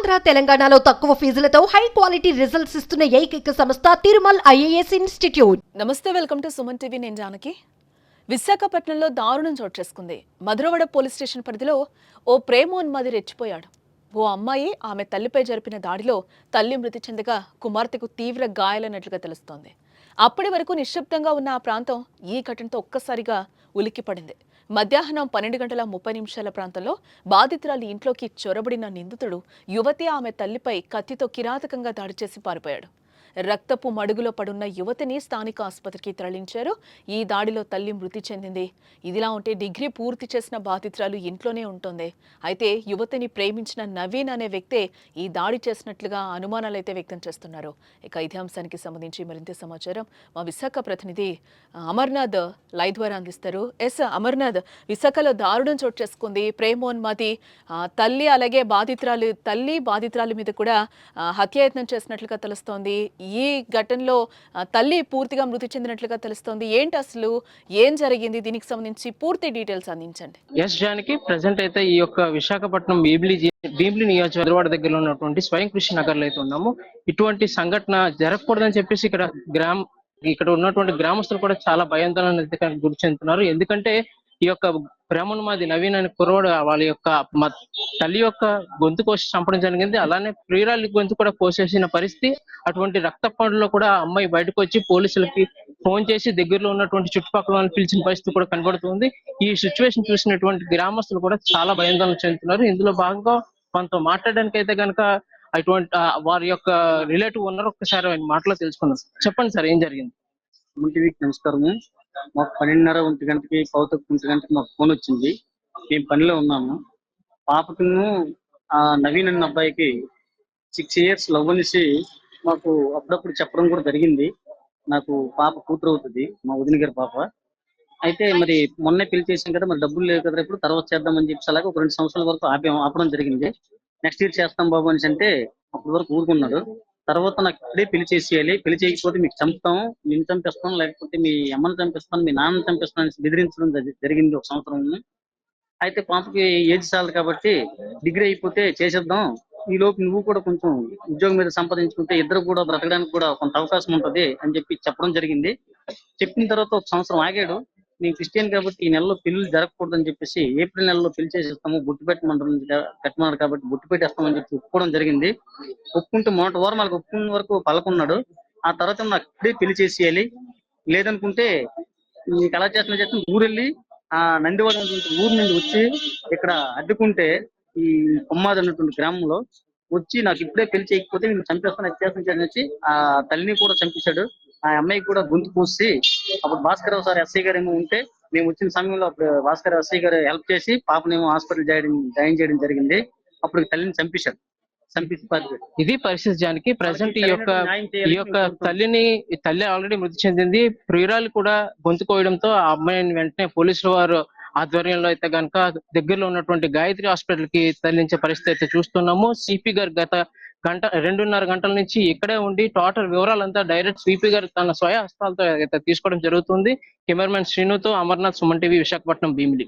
ఆంధ్ర తెలంగాణలో తక్కువ ఫీజులతో high quality results ఇస్తున్న ఏకైక సంస్థ తిరుమల్ ఐఏఎస్ ఇన్స్టిట్యూట్. నమస్తే, వెల్కమ్ టు సుమన్ టీవీ. నేను జానకి. విశాఖపట్నంలో దారుణం చోటు చేసుకుంది. మధురవాడ పోలీస్ స్టేషన్ పరిధిలో ఓ ప్రేమోన్మాది రెచ్చిపోయాడు. ఓ అమ్మాయి ఆమె తల్లిపై జరిపిన దాడిలో తల్లి మృతి చెందగా కుమార్తెకు తీవ్ర గాయాలైనట్లుగా తెలుస్తోంది. అప్పటి వరకు నిశ్శబ్దంగా ఉన్న ఆ ప్రాంతం ఈ ఘటనతో ఒక్కసారిగా ఉలిక్కిపడింది. మధ్యాహ్నం 12:30 ప్రాంతంలో బాధితురాలి ఇంట్లోకి చొరబడిన నిందితుడు యువతి ఆమె తల్లిపై కత్తితో కిరాతకంగా దాడి చేసి పారిపోయాడు. రక్తపు మడుగులో పడున్న యువతిని స్థానిక ఆసుపత్రికి తరలించారు. ఈ దాడిలో తల్లి మృతి చెందింది. ఇదిలా ఉంటే డిగ్రీ పూర్తి చేసిన బాధితురాలు ఇంట్లోనే ఉంటుంది. అయితే యువతిని ప్రేమించిన నవీన్ అనే వ్యక్తే ఈ దాడి చేసినట్లుగా అనుమానాలైతే వ్యక్తం చేస్తున్నారు. ఇక ఇదే అంశానికి సంబంధించి మరింత సమాచారం మా విశాఖ ప్రతినిధి అమర్నాథ్ లైవ్ ద్వారా అందిస్తారు. అమర్నాథ్, విశాఖలో దారుణం చోటు చేసుకుంది. ప్రేమోన్మాది తల్లి అలాగే బాధితురాలి మీద కూడా హత్యాయత్నం చేసినట్లుగా తెలుస్తోంది. ఈ ఘటనలో తల్లి పూర్తిగా మృతి చెందినట్లుగా తెలుస్తోంది. ఏంటి అసలు ఏం జరిగింది? దీనికి సంబంధించి పూర్తి డీటెయిల్స్ అందించండి. జానికి ప్రెసెంట్ అయితే ఈ యొక్క విశాఖపట్నం భీమిలి నియోజకవర్గ దగ్గరలో ఉన్నటువంటి స్వయం కృషి నగర్ లో అయితే ఉన్నాము. ఇటువంటి సంఘటన జరగకూడదని చెప్పేసి ఇక్కడ ఉన్నటువంటి గ్రామస్తులు కూడా చాలా భయాందోళన గురి చెందుతున్నారు. ఎందుకంటే ఈ యొక్క ప్రేమోన్మాది నవీన్ అనే కుర్రవాడు వాళ్ళ యొక్క తల్లి యొక్క గొంతు కోసి చంపడం జరిగింది. అలానే ప్రియురాలి గొంతు కూడా కోసేసిన పరిస్థితి. అటువంటి రక్తపాటులో కూడా అమ్మాయి బయటకు వచ్చి పోలీసులకి ఫోన్ చేసి దగ్గరలో ఉన్నటువంటి చుట్టుపక్కల వాళ్ళని పిలిచిన పరిస్థితి కూడా కనబడుతుంది. ఈ సిచ్యువేషన్ చూసినటువంటి గ్రామస్తులు కూడా చాలా భయాందోళన చెందుతున్నారు. ఇందులో భాగంగా మనతో మాట్లాడడానికి అయితే కనుక అటువంటి వారి యొక్క రిలేటివ్ ఉన్నారు. ఒక్కసారి ఆయన మాటలో తెలుసుకుందాం. చెప్పండి సార్, ఏం జరిగింది? టీవీకి నమస్కారము. మాకు 12:30 1 గంటకి పౌతకు 1 గంటకి మాకు ఫోన్ వచ్చింది. మేము పనిలో ఉన్నాము. పాపకును ఆ నవీన్ అన్న అబ్బాయికి 6 years లవ్ అనేసి మాకు అప్పుడప్పుడు చెప్పడం కూడా జరిగింది. నాకు పాప కూతురు అవుతుంది, మా వదిన గారి పాప. అయితే మరి మొన్నే పెళ్లి చేసాం కదా, మరి డబ్బులు లేవు కదా, ఇప్పుడు తర్వాత చేద్దామని చెప్పి అలాగే ఒక 2 సంవత్సరాల వరకు ఆపడం జరిగింది. నెక్స్ట్ ఇయర్ చేస్తాం బాబు అనేసి అంటే అప్పటి వరకు ఊరుకున్నాడు. తర్వాత నాకు ఇప్పుడే పెళ్లి చేసేయాలి, పెళ్లి చేయకపోతే మీకు చంపుతాం, నిన్ను చంపిస్తాం, లేకపోతే మీ అమ్మని చంపిస్తాను, మీ నాన్నని చంపిస్తాను అనేసి బెదిరించడం జరిగింది ఒక సంవత్సరం. అయితే పాపకి ఏజ్ చాలదు కాబట్టి డిగ్రీ అయిపోతే చేసేద్దాం, ఈ లోపు నువ్వు కూడా కొంచెం ఉద్యోగం మీద సంపాదించుకుంటే ఇద్దరు కూడా బ్రతకడానికి కూడా కొంత అవకాశం ఉంటది అని చెప్పి చెప్పడం జరిగింది. చెప్పిన తర్వాత ఒక సంవత్సరం ఆగాడు. నేను క్రిస్టియన్ కాబట్టి ఈ నెలలో పెళ్లి జరగకూడదని చెప్పేసి ఏప్రిల్ నెలలో పెళ్లి చేసేస్తాము, బొట్టు పెట్టమన్నారు కాబట్టి బొట్టు పెట్టేస్తామని చెప్పి ఒప్పుకోవడం జరిగింది. ఒప్పుకుంటే మొదటి వారం వాళ్ళకి ఒప్పుకున్న వరకు పలుకున్నాడు. ఆ తర్వాత నాకు ఇప్పుడే పెళ్లి చేసేయాలి, లేదనుకుంటే నీకు అలా చేస్తున్న ఊరెళ్ళి ఆ నందివాడ ఊరు నుండి వచ్చి ఇక్కడ అడ్డుకుంటే ఈ కొమ్మాది అన్నటువంటి గ్రామంలో వచ్చి నాకు ఇప్పుడే పెళ్లి చేయకపోతే నేను చంపేస్తాను, హత్యాసం వచ్చి ఆ తల్లిని కూడా చంపేశాడు. ఆ అమ్మాయికి కూడా గొంతు పూసి అప్పుడు భాస్కరరావు సార్ ఎస్ఐ గారు ఏమో ఉంటే మేము వచ్చిన సమయంలో అప్పుడు భాస్కర్ ఎస్ఐ గారు హెల్ప్ చేసి పాపనేమో హాస్పిటల్ జాయిన్ చేయడం జరిగింది. అప్పుడు తల్లిని చంపేశాడు. ఇది పరిస్థితి జానికి. ప్రజెంట్ ఈ యొక్క తల్లి ఆల్రెడీ మృతి చెందింది. ప్రియురాలు కూడా గొంతు కోయడంతో ఆ అమ్మాయిని వెంటనే పోలీసుల వారు ఆధ్వర్యంలో అయితే కనుక దగ్గరలో ఉన్నటువంటి గాయత్రి హాస్పిటల్ కి తరలించే పరిస్థితి అయితే చూస్తున్నాము. సిపి గారు గత 2.5 గంటల నుంచి ఇక్కడే ఉండి టోటల్ వివరాలంతా డైరెక్ట్ సిపి గారు తన స్వయ హస్తాలతో అయితే తీసుకోవడం జరుగుతుంది. కెమెరామెన్ శ్రీనుతో అమర్నాథ్, సుమన్ టీవీ, విశాఖపట్నం, భీమిలి.